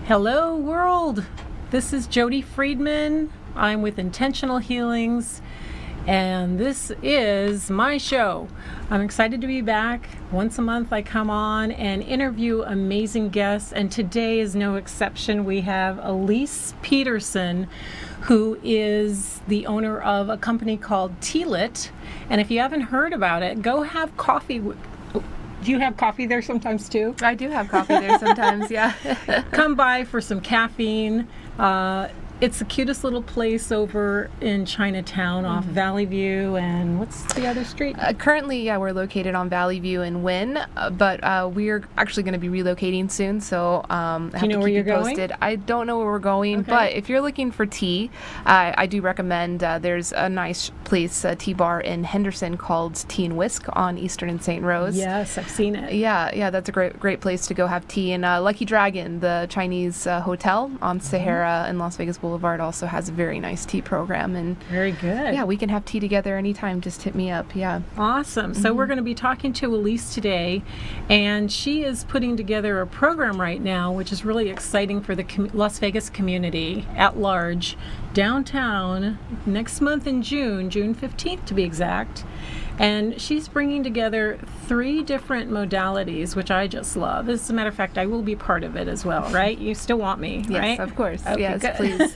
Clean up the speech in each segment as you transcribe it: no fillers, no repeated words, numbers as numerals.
Hello, world. This is Jodi Friedman. I'm with Intentional Healings, and this is my show. I'm excited to be back. Once a month, I come on and interview amazing guests, and today is no exception. We have Elise Peterson, who is the owner of a company called Tealit. And if you haven't heard about it, go have coffee. Do you have coffee there sometimes too? I do have coffee there sometimes, yeah. Come by for some caffeine. It's the cutest little place over in Chinatown off Valley View, and what's the other street? Currently, we're located on Valley View in Wynn, but we're actually going to be relocating soon, so I have to keep you posted. I don't know where we're going, but if you're looking for tea, I do recommend there's a nice place, a tea bar in Henderson called Tea and Whisk on Eastern and St. Rose. Yes, I've seen it. Yeah, that's a great place to go have tea. And Lucky Dragon, the Chinese hotel on Sahara in Las Vegas Boulevard, also has a very nice tea program. And very good. Yeah, we can have tea together anytime. Just hit me up. Yeah. Awesome. So we're going to be talking to Elise today, and she is putting together a program right now, which is really exciting for the Las Vegas community at large, downtown, next month in June 15th to be exact. And she's bringing together 3 different modalities, which I just love. As a matter of fact, I will be part of it as well, right? You still want me, right? Yes, of course. Okay, yes, please.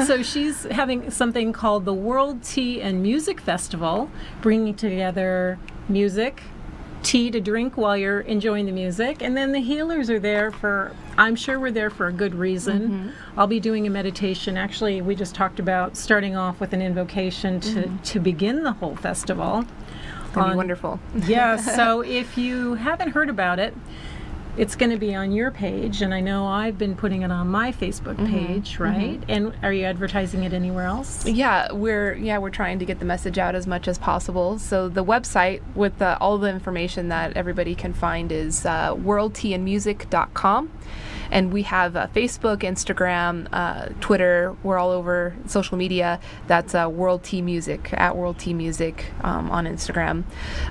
So she's having something called the World Tea and Music Festival, bringing together music, tea to drink while you're enjoying the music, and then the healers are there for, I'm sure we're there for a good reason. I'll be doing a meditation. Actually, we just talked about starting off with an invocation to begin the whole festival. It's going to be wonderful. Yeah, so if you haven't heard about it, it's going to be on your page, and I know I've been putting it on my Facebook page, right? And are you advertising it anywhere else? Yeah, we're trying to get the message out as much as possible. So the website with all the information that everybody can find is worldteaandmusic.com. And we have Facebook, Instagram, Twitter. We're all over social media. That's World Tea Music, at World Tea Music on Instagram.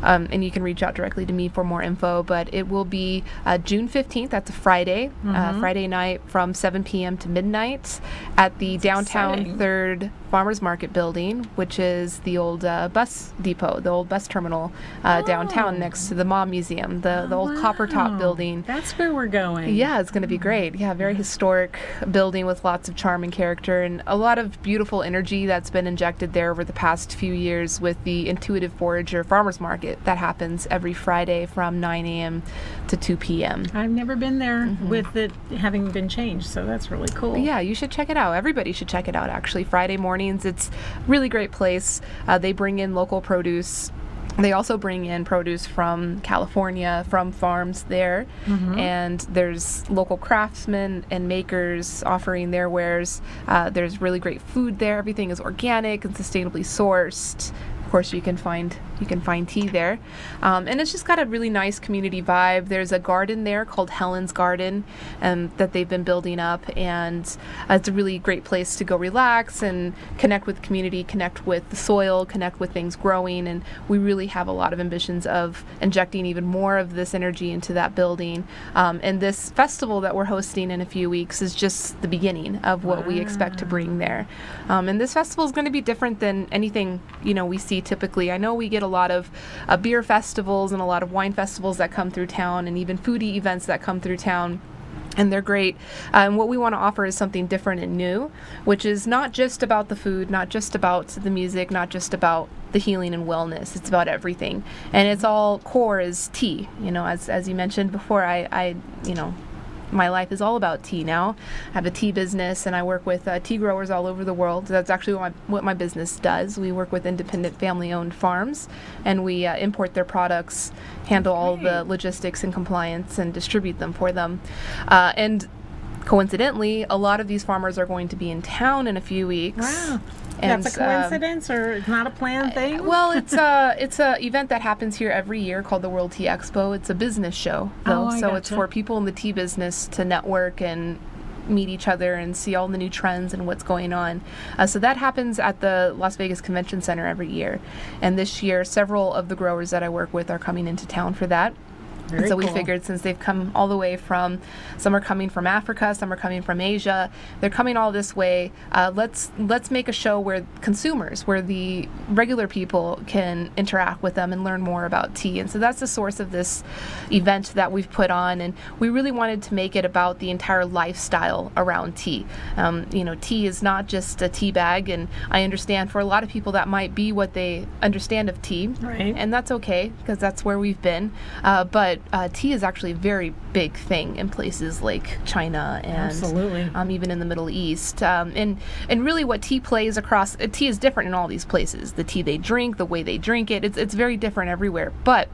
And you can reach out directly to me for more info. But it will be June 15th. That's a Friday, Friday night from 7 p.m. to midnight at the downtown 3rd Farmers Market building, which is the old bus depot, the old bus terminal downtown next to the Mom Museum, the old copper top building. That's where we're going. Yeah, it's going to be great. Yeah, very historic building with lots of charm and character and a lot of beautiful energy that's been injected there over the past few years with the Intuitive Forager Farmers Market that happens every Friday from 9 a.m. to 2 p.m. I've never been there with it having been changed, so that's really cool. Yeah, you should check it out. Everybody should check it out, actually. Friday mornings, it's a really great place. They bring in local produce. They also bring in produce from California, from farms there, and there's local craftsmen and makers offering their wares. There's really great food there. Everything is organic and sustainably sourced. Of course, you can find tea there, and it's just got a really nice community vibe. There's a garden there called Helen's Garden, that they've been building up, and it's a really great place to go relax and connect with the community, connect with the soil, connect with things growing, and we really have a lot of ambitions of injecting even more of this energy into that building. And this festival that we're hosting in a few weeks is just the beginning of what we expect to bring there. And this festival is going to be different than anything we see typically. I know we get a lot of beer festivals and a lot of wine festivals that come through town, and even foodie events that come through town. And they're great. And what we want to offer is something different and new, which is not just about the food, not just about the music, not just about the healing and wellness. It's about everything. And it's all core is tea. As you mentioned before, I my life is all about tea now. I have a tea business, and I work with tea growers all over the world. That's actually what my business does. We work with independent family-owned farms, and we import their products, handle all the logistics and compliance, and distribute them for them. And coincidentally, a lot of these farmers are going to be in town in a few weeks. Wow. And, that's a coincidence, or it's not a planned thing? Well, it's a event that happens here every year called the World Tea Expo. It's a business show, though, so it's for people in the tea business to network and meet each other and see all the new trends and what's going on. So that happens at the Las Vegas Convention Center every year. And this year, several of the growers that I work with are coming into town for that. Very So we cool. figured, since they've come all the way from, some are coming from Africa, some are coming from Asia, they're coming all this way. Let's make a show where consumers, where the regular people can interact with them and learn more about tea. And so that's the source of this event that we've put on. And we really wanted to make it about the entire lifestyle around tea. Tea is not just a tea bag, and I understand for a lot of people that might be what they understand of tea, Right. and that's okay because that's where we've been. But tea is actually a very big thing in places like China and Absolutely. even in the Middle East. And really what tea plays across, tea is different in all these places. The tea they drink, the way they drink it, it's very different everywhere. But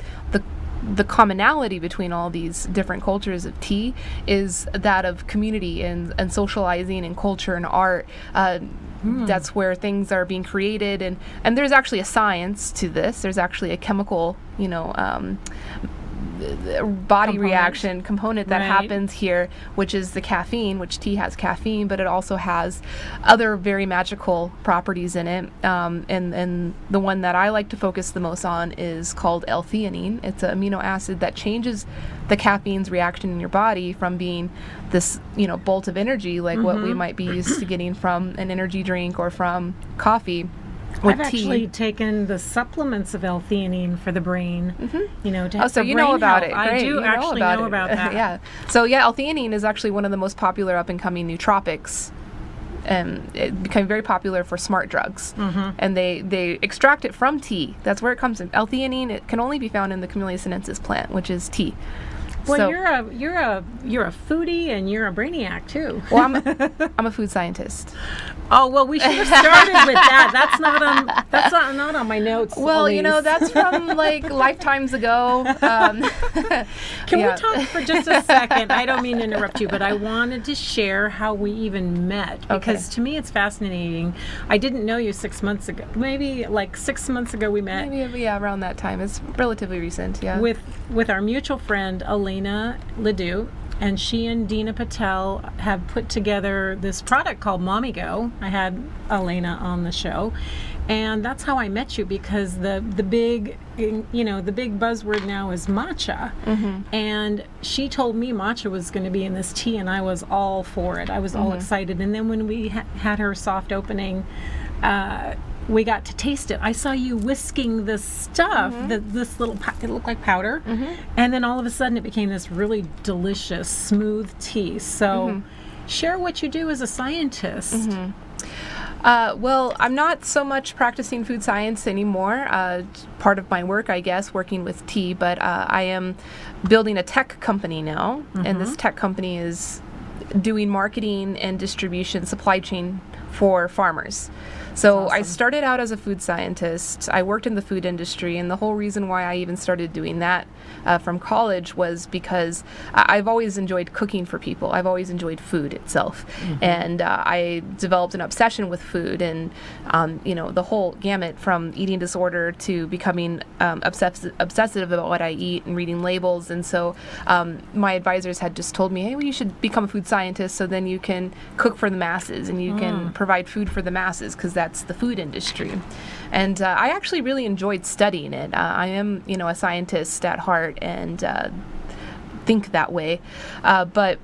the commonality between all these different cultures of tea is that of community and socializing and culture and art. That's where things are being created, and there's actually a science to this. There's actually a chemical, body reaction component that Right. happens here, which is the caffeine, which tea has caffeine, but it also has other very magical properties in it. And the one that I like to focus the most on is called L-theanine. It's an amino acid that changes the caffeine's reaction in your body from being this, bolt of energy like what we might be used to getting from an energy drink or from coffee. With I've tea. actually taken the supplements of L-theanine for the brain. To So for you know brain about health. it. I Great. do You actually know about that. Yeah. So L-theanine is actually one of the most popular up-and-coming nootropics. It became very popular for smart drugs, and they extract it from tea. That's where it comes in. L-theanine, it can only be found in the Camellia sinensis plant, which is tea. Well, So- you're a foodie and you're a brainiac too. Well, I'm a food scientist. Oh well, we should have started with that. That's not on my notes. Well, Elise. that's from like lifetimes ago. Can we talk for just a second? I don't mean to interrupt you, but I wanted to share how we even met, because to me it's fascinating. I didn't know you 6 months ago. Maybe like 6 months ago we met. Maybe around that time. It's relatively recent. Yeah. With our mutual friend Elena Ledoux, and she and Dina Patel have put together this product called Mommy Go. I had Elena on the show, and that's how I met you, because the big buzzword now is matcha, and she told me matcha was going to be in this tea, and I was all for it. I was all excited, and then when we had her soft opening, we got to taste it. I saw you whisking this stuff, this little, it looked like powder, and then all of a sudden it became this really delicious, smooth tea. So share what you do as a scientist. Well, I'm not so much practicing food science anymore. Part of my work, I guess, working with tea, but I am building a tech company now, and this tech company is doing marketing and distribution, supply chain for farmers. So I started out as a food scientist. I worked in the food industry, and the whole reason why I even started doing that from college was because I've always enjoyed cooking for people. I've always enjoyed food itself, and I developed an obsession with food, and the whole gamut from eating disorder to becoming obsessive about what I eat and reading labels. And so my advisors had just told me, hey, well, you should become a food scientist so then you can cook for the masses and you can provide food for the masses, because that's the food industry. And I actually really enjoyed studying it. I am, a scientist at heart and think that way. But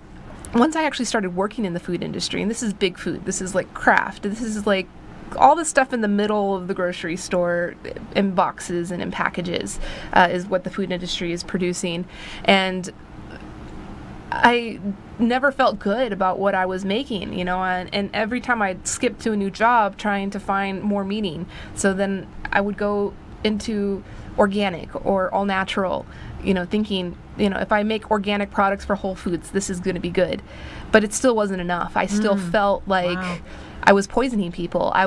once I actually started working in the food industry, and this is big food, this is like craft, this is like all the stuff in the middle of the grocery store in boxes and in packages is what the food industry is producing. And I never felt good about what I was making, and every time I'd skip to a new job trying to find more meaning. So then I would go into organic or all natural, thinking, if I make organic products for Whole Foods, this is going to be good. But it still wasn't enough. I still felt like I was poisoning people. I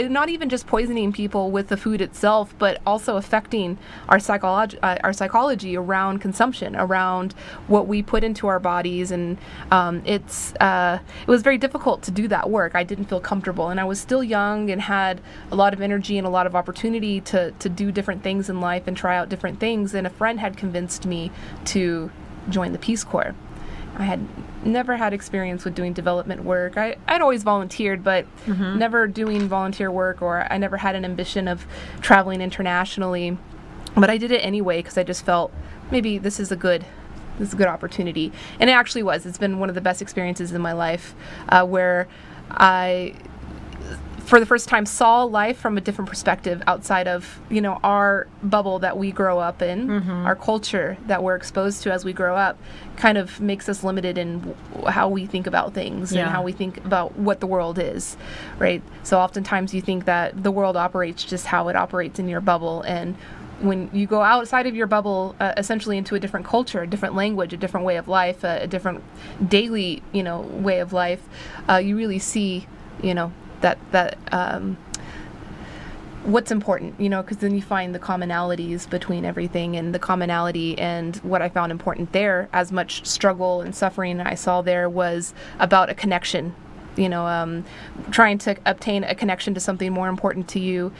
not even just poisoning people with the food itself, but also affecting our psychology around consumption, around what we put into our bodies, and it was very difficult to do that work. I didn't feel comfortable, and I was still young and had a lot of energy and a lot of opportunity to do different things in life and try out different things. And a friend had convinced me to join the Peace Corps. I had never had experience with doing development work. I'd always volunteered, but never doing volunteer work, or I never had an ambition of traveling internationally. But I did it anyway because I just felt maybe this is a good opportunity. And it actually was. It's been one of the best experiences in my life, where I, for the first time, saw life from a different perspective outside of, our bubble that we grow up in. Our culture that we're exposed to as we grow up kind of makes us limited in how we think about things and how we think about what the world is, right? So oftentimes you think that the world operates just how it operates in your bubble, and when you go outside of your bubble, essentially into a different culture, a different language, a different way of life, a different daily, way of life, you really see, that what's important, because then you find the commonalities between everything, and the commonality and what I found important there, as much struggle and suffering I saw there, was about a connection. Trying to obtain a connection to something more important to you.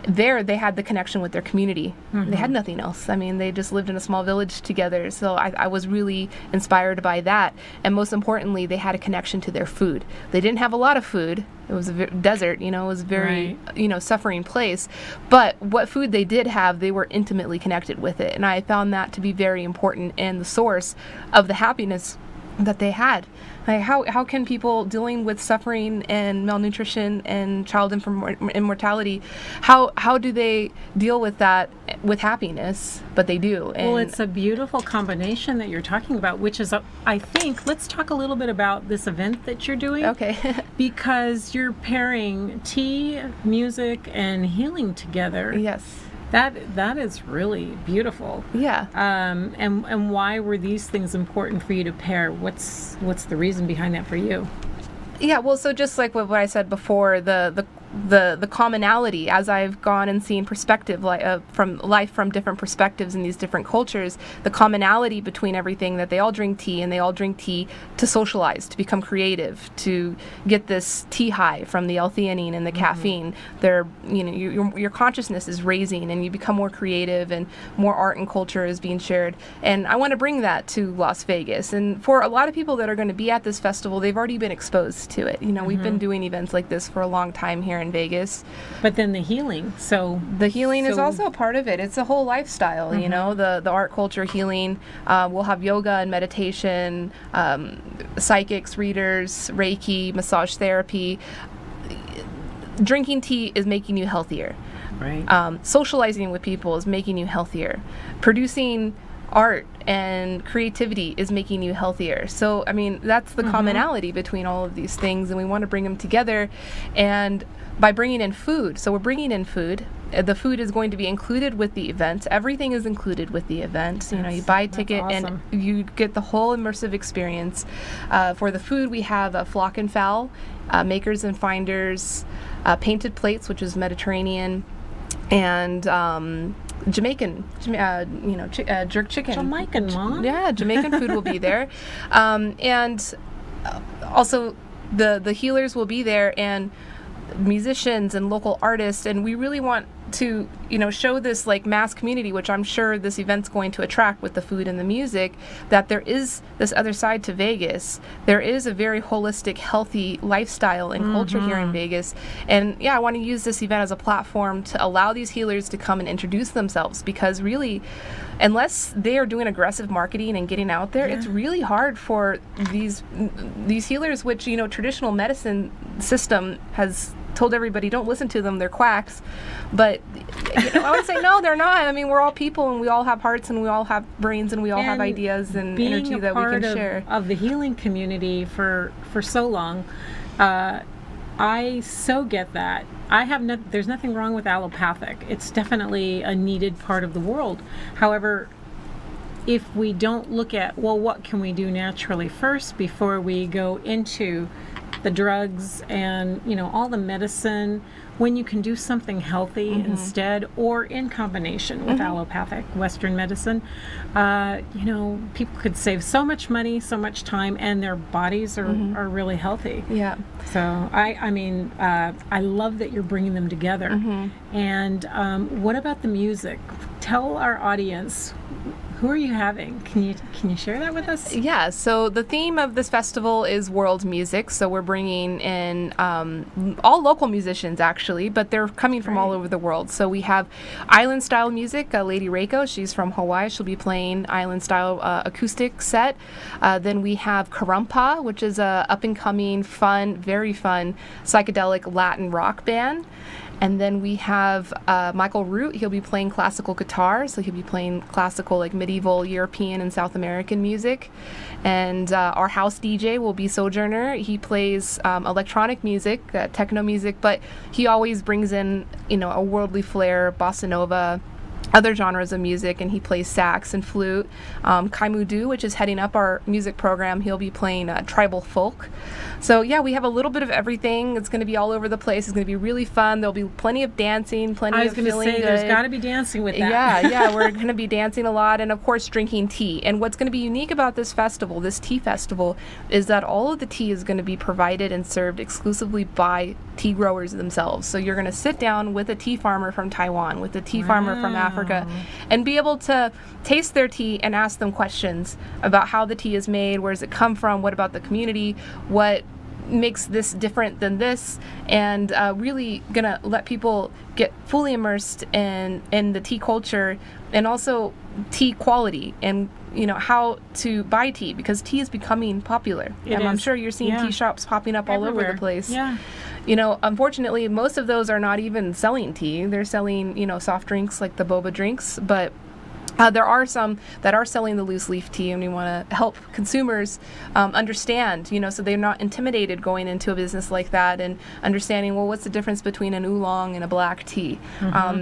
There, they had the connection with their community. They had nothing else. I mean, they just lived in a small village together. So I was really inspired by that. And most importantly, they had a connection to their food. They didn't have a lot of food. It was a desert, it was a very, suffering place. But what food they did have, they were intimately connected with it. And I found that to be very important and the source of the happiness that they had. Like how can people dealing with suffering and malnutrition and child immortality, how do they deal with that with happiness? But they do. And well, it's a beautiful combination that you're talking about, which is, I think, let's talk a little bit about this event that you're doing. Okay. Because you're pairing tea, music, and healing together. Yes. That is really beautiful. Yeah. And why were these things important for you to pair? What's the reason behind that for you? Yeah, well, so just like what I said before, the commonality, as I've gone and seen perspective from life from different perspectives in these different cultures, the commonality between everything, that they all drink tea, and they all drink tea to socialize, to become creative, to get this tea high from the L-theanine and the caffeine. They're, your consciousness is raising, and you become more creative, and more art and culture is being shared. And I want to bring that to Las Vegas. And for a lot of people that are going to be at this festival, they've already been exposed to it. We've been doing events like this for a long time here in Vegas. But then the healing. So the healing is also a part of it. It's a whole lifestyle, the art, culture, healing. We'll have yoga and meditation, psychics, readers, Reiki, massage therapy. Drinking tea is making you healthier. Right. Socializing with people is making you healthier. Producing art and creativity is making you healthier. So, I mean, that's the commonality between all of these things, and we want to bring them together. And by bringing in food, so we're bringing in food. The food is going to be included with the event. Everything is included with the event. You buy a ticket awesome. And you get the whole immersive experience. For the food, we have a flock and fowl, makers and finders, painted plates, which is Mediterranean, and Jamaican, jerk chicken. Jamaican, Mom? Yeah, Jamaican food will be there. And also the healers will be there, and musicians and local artists, and we really want to show this like mass community, which I'm sure this event's going to attract with the food and the music, that there is this other side to Vegas. There is a very holistic, healthy lifestyle and culture here in Vegas. And I want to use this event as a platform to allow these healers to come and introduce themselves, because really, unless they are doing aggressive marketing and getting out there, it's really hard for these healers, which traditional medicine system has told everybody, don't listen to them, they're quacks. But I would say no, they're not. I mean, we're all people, and we all have hearts, and we all have brains, and we all have ideas and energy that we can share. Of the healing community for so long, I so get that. There's nothing wrong with allopathic. It's definitely a needed part of the world. However, if we don't look at, what can we do naturally first before we go into the drugs and all the medicine, when you can do something healthy instead, or in combination with allopathic Western medicine, people could save so much money, so much time, and their bodies are really healthy. Yeah. So I love that you're bringing them together. And what about the music? Tell our audience Who are you having? Can you share that with us? Yeah, so the theme of this festival is world music. So we're bringing in all local musicians, actually, but they're coming from all over the world. So we have island-style music. Lady Reiko, she's from Hawaii. She'll be playing island-style acoustic set. Then we have Karumpa, which is a up-and-coming, fun, very fun psychedelic Latin rock band. And then we have Michael Root. He'll be playing classical guitar, so he'll be playing classical, like medieval European and South American music. And our house DJ will be Sojourner. He plays electronic music, techno music, but he always brings in, a worldly flair, bossa nova, other genres of music, and he plays sax and flute. Kai Mudu, which is heading up our music program, he'll be playing tribal folk. So yeah, we have a little bit of everything. It's going to be all over the place. It's going to be really fun. There'll be plenty of dancing, plenty of feeling good. I was going to say, there's got to be dancing with that. Yeah, we're going to be dancing a lot, and of course drinking tea. And what's going to be unique about this festival, this tea festival, is that all of the tea is going to be provided and served exclusively by tea growers themselves. So you're going to sit down with a tea farmer from Taiwan, with a tea farmer from Africa, and be able to taste their tea and ask them questions about how the tea is made, where does it come from, what about the community, what makes this different than this, and really gonna let people get fully immersed in the tea culture, and also tea quality, and how to buy tea, because tea is becoming popular. I'm sure you're seeing tea shops popping up all over the place. Yeah. Unfortunately, most of those are not even selling tea. They're selling, soft drinks like the boba drinks, but there are some that are selling the loose leaf tea, and we want to help consumers understand, so they're not intimidated going into a business like that, and understanding, well, what's the difference between an oolong and a black tea?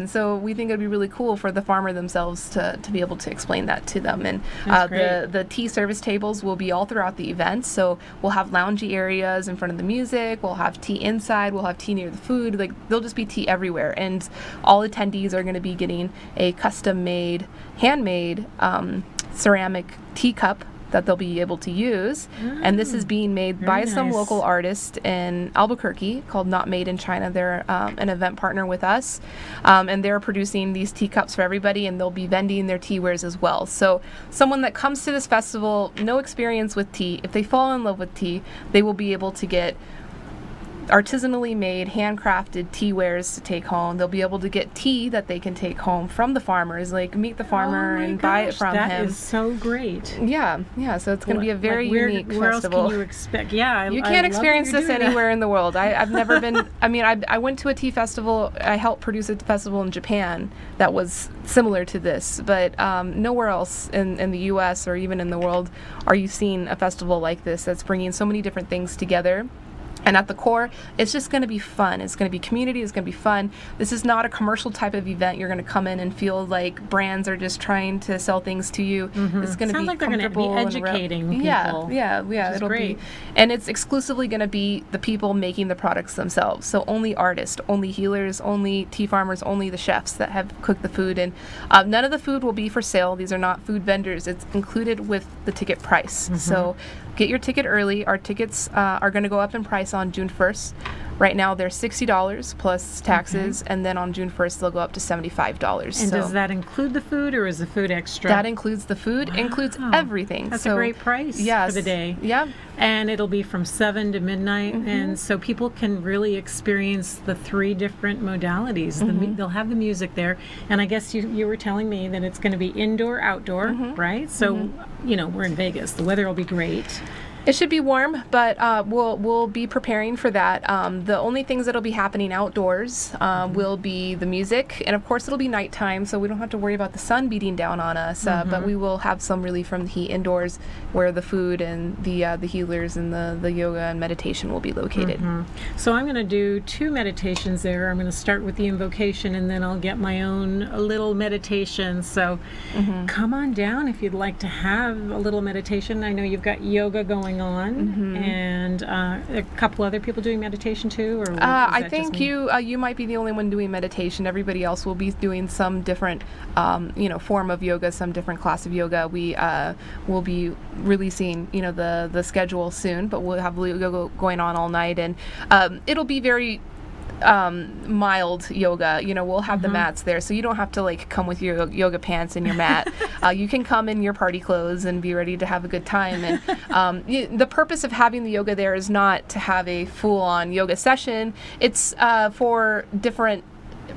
So we think it'd be really cool for the farmer themselves to be able to explain that to them. And the tea service tables will be all throughout the event. So we'll have loungy areas in front of the music. We'll have tea inside. We'll have tea near the food. Like, there'll just be tea everywhere. And all attendees are going to be getting a custom-made, handmade ceramic teacup that they'll be able to use. And this is being made by some local artist in Albuquerque called Not Made in China. They're an event partner with us, and they're producing these teacups for everybody, and they'll be vending their tea wares as well. So someone that comes to this festival, no experience with tea, if they fall in love with tea, they will be able to get artisanally made, handcrafted tea wares to take home. They'll be able to get tea that they can take home from the farmers, like meet the farmer and buy it from him. That is so great. Yeah. So it's going to be a very unique festival. Where else can you expect? Yeah, you can't experience this anywhere in the world. I've never been. I went to a tea festival. I helped produce a festival in Japan that was similar to this, but nowhere else in the U.S. or even in the world are you seeing a festival like this that's bringing so many different things together. And at the core, it's just going to be fun. It's going to be community. It's going to be fun. This is not a commercial type of event. You're going to come in and feel like brands are just trying to sell things to you. It's going to be like they're going to be educating people. Yeah. It'll be, and it's exclusively going to be the people making the products themselves. So only artists, only healers, only tea farmers, only the chefs that have cooked the food. And none of the food will be for sale. These are not food vendors. It's included with the ticket price. So get your ticket early. Our tickets are going to go up in price on June 1st. Right now they're $60 plus taxes, and then on June 1st they'll go up to $75. And does that include the food, or is the food extra? That includes the food, includes everything. That's a great price for the day. Yeah. And it'll be from 7 to midnight, and so people can really experience the 3 different modalities. They'll have the music there, and I guess you were telling me that it's going to be indoor, outdoor, right? So, we're in Vegas. The weather will be great. It should be warm, but we'll be preparing for that. The only things that'll be happening outdoors will be the music, and of course it'll be nighttime, so we don't have to worry about the sun beating down on us. But we will have some relief from the heat indoors, where the food and the healers and the yoga and meditation will be located. So I'm going to do 2 meditations there. I'm going to start with the invocation, and then I'll get my own little meditation. So come on down if you'd like to have a little meditation. I know you've got yoga going on, and a couple other people doing meditation too, or I think you might be the only one doing meditation. Everybody else will be doing some different form of yoga, some different class of yoga. We will be releasing the schedule soon, but we'll have yoga going on all night, and it'll be very mild yoga. We'll have the mats there, so you don't have to like come with your yoga pants and your mat. You can come in your party clothes and be ready to have a good time. And the purpose of having the yoga there is not to have a full-on yoga session. It's for different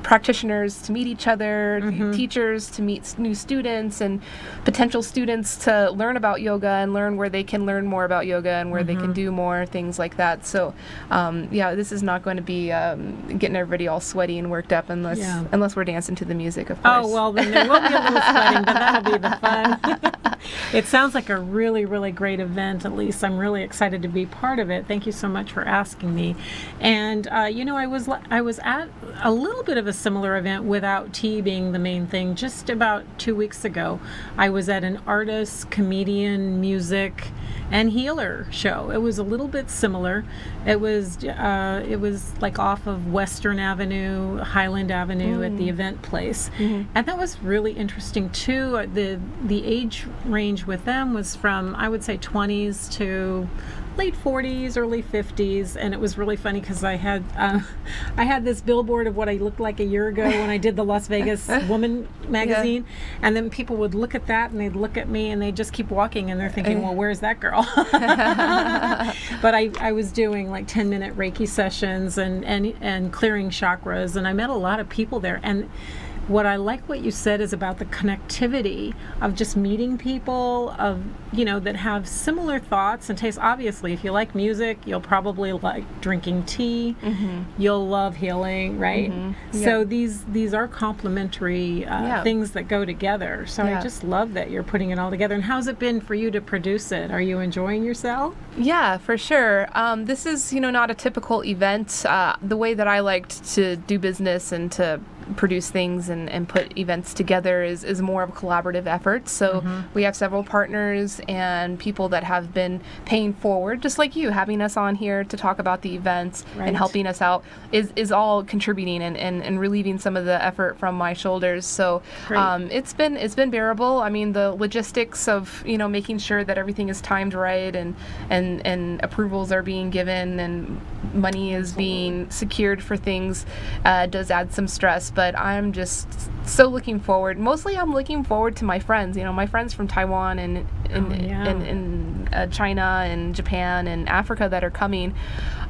practitioners to meet each other, teachers to meet new students, and potential students to learn about yoga and learn where they can learn more about yoga and where they can do more things like that. So this is not going to be getting everybody all sweaty and worked up unless we're dancing to the music, of course. Oh, well, then there will be a little sweating, but that'll be the fun. It sounds like a really, really great event. At least I'm really excited to be part of it. Thank you so much for asking me. And I was at a little bit of a similar event without tea being the main thing. Just about 2 weeks ago, I was at an artist, comedian, music, and healer show. It was a little bit similar. It was like off of Western Avenue, Highland Avenue at the event place, and that was really interesting too. The age range with them was from, I would say, 20s to late 40s, early 50s, and it was really funny because I had this billboard of what I looked like a year ago when I did the Las Vegas Woman magazine, and then people would look at that and they'd look at me and they'd just keep walking and they're thinking, well, where's that girl? But I was doing like 10-minute Reiki sessions and clearing chakras, and I met a lot of people there. And what I like what you said is about the connectivity of just meeting people that have similar thoughts and tastes. Obviously, if you like music, you'll probably like drinking tea. You'll love healing, right? So these are complementary things that go together. So I just love that you're putting it all together. And how's it been for you to produce it? Are you enjoying yourself? Yeah, for sure. This is not a typical event. The way that I liked to do business and to produce things and put events together is more of a collaborative effort. So we have several partners and people that have been paying forward, just like you, having us on here to talk about the events and helping us out is all contributing and relieving some of the effort from my shoulders. So it's been bearable. I mean, the logistics of making sure that everything is timed right and approvals are being given and money is being secured for things does add some stress. But I'm just so looking forward. Mostly I'm looking forward to my friends, my friends from Taiwan and China and Japan and Africa that are coming.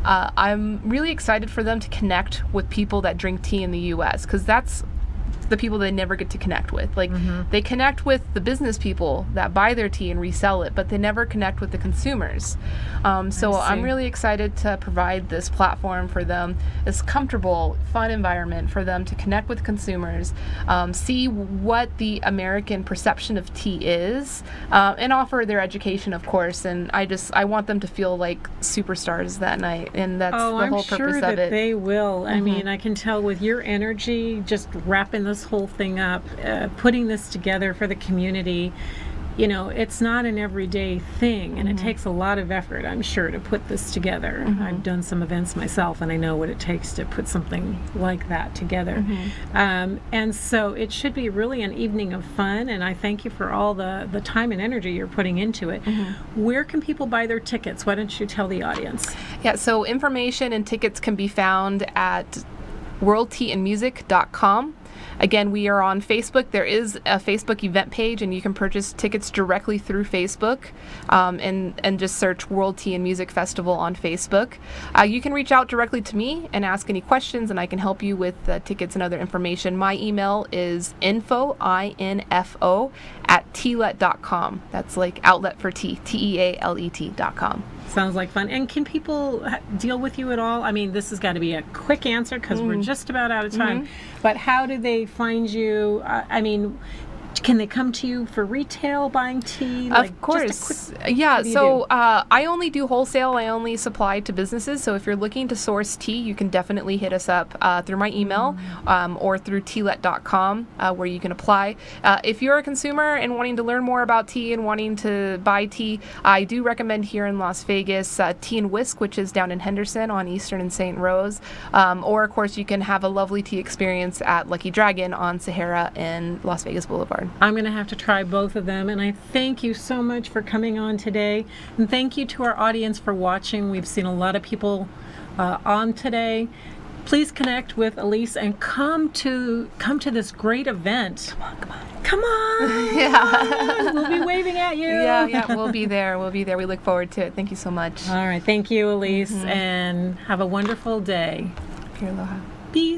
I'm really excited for them to connect with people that drink tea in the U.S. because that's the people they never get to connect with. Like they connect with the business people that buy their tea and resell it, but they never connect with the consumers. So I'm really excited to provide this platform for them, this comfortable, fun environment for them to connect with consumers, see what the American perception of tea is, and offer their education, of course. And I want them to feel like superstars that night, and that's the whole purpose of it. I'm sure that they will. I mean, I can tell with your energy, just wrapping this whole thing up, putting this together for the community. It's not an everyday thing, and it takes a lot of effort, I'm sure, to put this together. I've done some events myself, and I know what it takes to put something like that together. And so it should be really an evening of fun, and I thank you for all the time and energy you're putting into it. Where can people buy their tickets? Why don't you tell the audience? Yeah, so information and tickets can be found at worldteaandmusic.com. Again, we are on Facebook. There is a Facebook event page, and you can purchase tickets directly through Facebook, and just search World Tea and Music Festival on Facebook. You can reach out directly to me and ask any questions, and I can help you with tickets and other information. My email is info, @tealet.com. That's like outlet for tea, TEALET.com. Sounds like fun. And can people deal with you at all? I mean, this has got to be a quick answer because we're just about out of time. But how do they find you? I mean, can they come to you for retail buying tea? Of course. Yeah, so I only do wholesale. I only supply to businesses. So if you're looking to source tea, you can definitely hit us up through my email or through tealet.com where you can apply. If you're a consumer and wanting to learn more about tea and wanting to buy tea, I do recommend here in Las Vegas Tea and Whisk, which is down in Henderson on Eastern and St. Rose. Or, of course, you can have a lovely tea experience at Lucky Dragon on Sahara and Las Vegas Boulevard. I'm going to have to try both of them, and I thank you so much for coming on today, and thank you to our audience for watching. We've seen a lot of people on today. please connect with Elise and come to this great event. Come on. Yeah. We'll be waving at you. Yeah, we'll be there. We'll be there. We look forward to it. Thank you so much. All right. Thank you, Elise, and have a wonderful day. Aloha. Peace.